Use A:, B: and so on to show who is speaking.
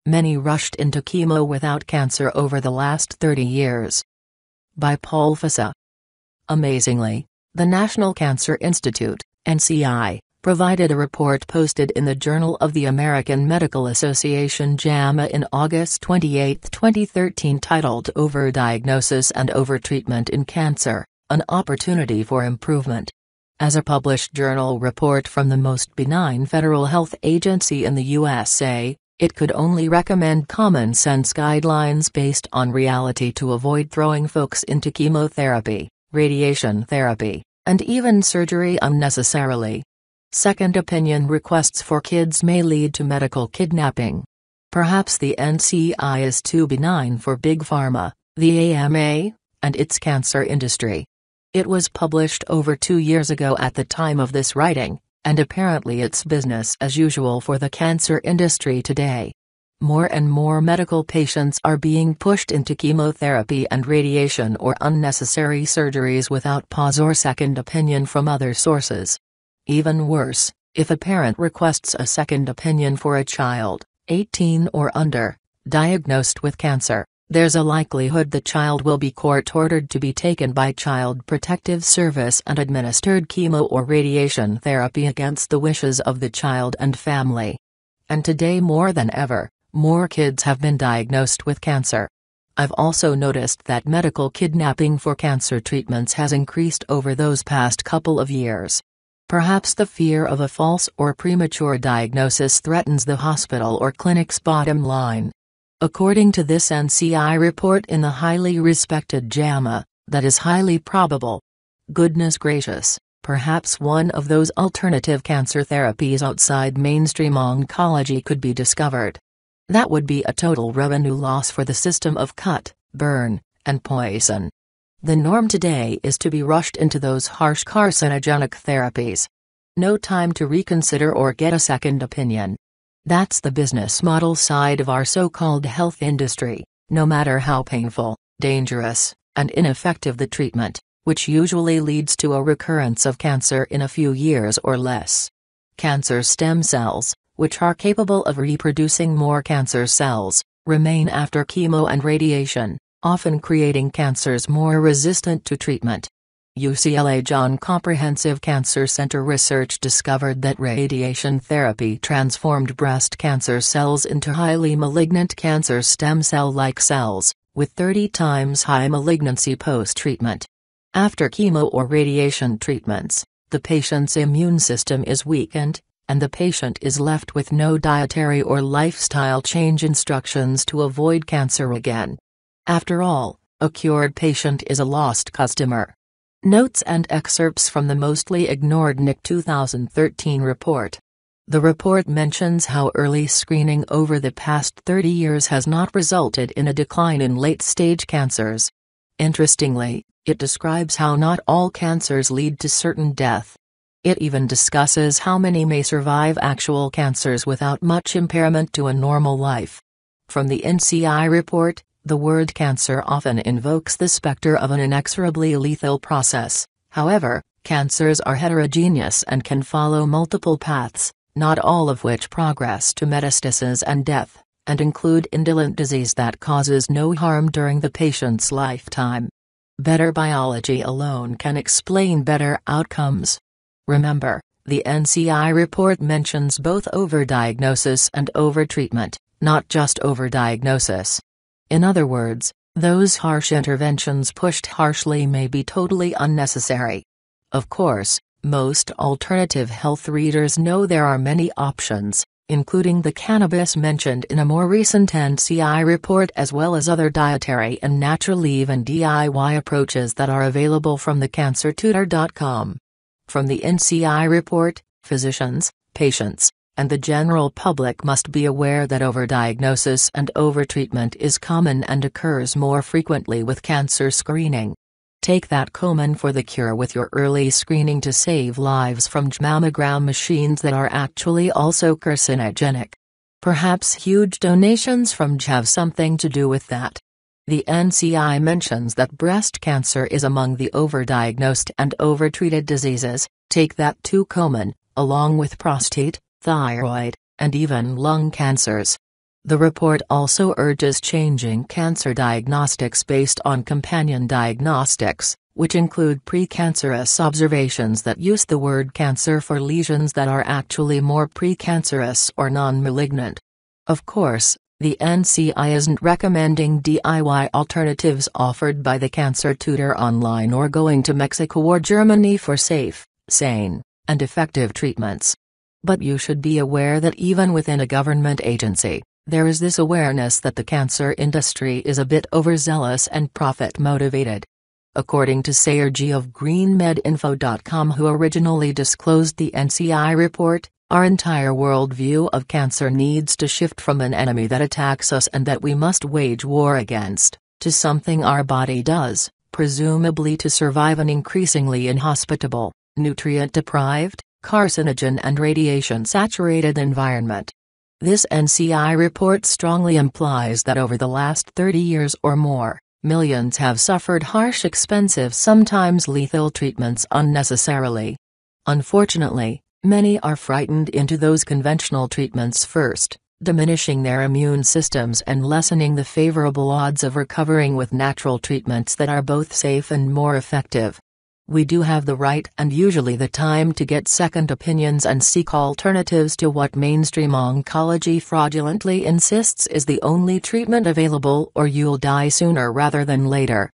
A: Many rushed into chemo without cancer over the last 30 years. By Paul Fissa. Amazingly, the National Cancer Institute, NCI, provided a report posted in the Journal of the American Medical Association JAMA in August 28, 2013 titled Overdiagnosis and Overtreatment in Cancer, an Opportunity for Improvement. As a published journal report from the most benign federal health agency in the USA, it could only recommend common-sense guidelines based on reality to avoid throwing folks into chemotherapy, radiation therapy, and even surgery unnecessarily. Second opinion requests for kids may lead to medical kidnapping. Perhaps the NCI is too benign for Big Pharma, the AMA, and its cancer industry. It was published over 2 years ago at the time of this writing, and apparently it's business as usual for the cancer industry today. More and more medical patients are being pushed into chemotherapy and radiation or unnecessary surgeries without pause or second opinion from other sources. Even worse, if a parent requests a second opinion for a child, 18 or under, diagnosed with cancer, there's a likelihood the child will be court-ordered to be taken by Child Protective Service and administered chemo or radiation therapy against the wishes of the child and family. And today more than ever, more kids have been diagnosed with cancer. I've also noticed that medical kidnapping for cancer treatments has increased over those past couple of years. Perhaps the fear of a false or premature diagnosis threatens the hospital or clinic's bottom line. According to this NCI report in the highly respected JAMA, that is highly probable. Goodness gracious, perhaps one of those alternative cancer therapies outside mainstream oncology could be discovered. That would be a total revenue loss for the system of cut, burn, and poison. The norm today is to be rushed into those harsh carcinogenic therapies. No time to reconsider or get a second opinion. That's the business model side of our so-called health industry, no matter how painful, dangerous, and ineffective the treatment, which usually leads to a recurrence of cancer in a few years or less. Cancer stem cells, which are capable of reproducing more cancer cells, remain after chemo and radiation, often creating cancers more resistant to treatment. UCLA John Comprehensive Cancer Center research discovered that radiation therapy transformed breast cancer cells into highly malignant cancer stem cell-like cells, with 30 times high malignancy post-treatment. After chemo or radiation treatments, the patient's immune system is weakened, and the patient is left with no dietary or lifestyle change instructions to avoid cancer again. After all, a cured patient is a lost customer. Notes and excerpts from the mostly ignored NIC 2013 report. The report mentions how early screening over the past 30 years has not resulted in a decline in late-stage cancers. Interestingly, it describes how not all cancers lead to certain death. It even discusses how many may survive actual cancers without much impairment to a normal life. From the NCI report, the word cancer often invokes the specter of an inexorably lethal process. However, cancers are heterogeneous and can follow multiple paths, not all of which progress to metastasis and death, and include indolent disease that causes no harm during the patient's lifetime. Better biology alone can explain better outcomes. Remember, the NCI report mentions both overdiagnosis and overtreatment, not just overdiagnosis. In other words, those harsh interventions pushed harshly may be totally unnecessary. Of course, most alternative health readers know there are many options, including the cannabis mentioned in a more recent NCI report as well as other dietary and natural and DIY approaches that are available from thecancertutor.com. From the NCI report, physicians, patients, and the general public must be aware that overdiagnosis and overtreatment is common and occurs more frequently with cancer screening. Take that Komen for the cure with your early screening to save lives from mammogram machines that are actually also carcinogenic. Perhaps huge donations from have something to do with that. The NCI mentions that breast cancer is among the overdiagnosed and overtreated diseases. Take that too Komen, along with prostate, thyroid, and even lung cancers. The report also urges changing cancer diagnostics based on companion diagnostics, which include precancerous observations that use the word cancer for lesions that are actually more precancerous or non-malignant. Of course, the NCI isn't recommending DIY alternatives offered by the Cancer Tutor online or going to Mexico or Germany for safe, sane, and effective treatments. But you should be aware that even within a government agency, there is this awareness that the cancer industry is a bit overzealous and profit-motivated. According to Sayer G. of GreenMedInfo.com, who originally disclosed the NCI report, our entire worldview of cancer needs to shift from an enemy that attacks us and that we must wage war against, to something our body does, presumably to survive an increasingly inhospitable, nutrient-deprived, carcinogen and radiation-saturated environment. This NCI report strongly implies that over the last 30 years or more, millions have suffered harsh, expensive, sometimes lethal treatments unnecessarily. Unfortunately, many are frightened into those conventional treatments first, diminishing their immune systems and lessening the favorable odds of recovering with natural treatments that are both safe and more effective. We do have the right and usually the time to get second opinions and seek alternatives to what mainstream oncology fraudulently insists is the only treatment available, or you'll die sooner rather than later.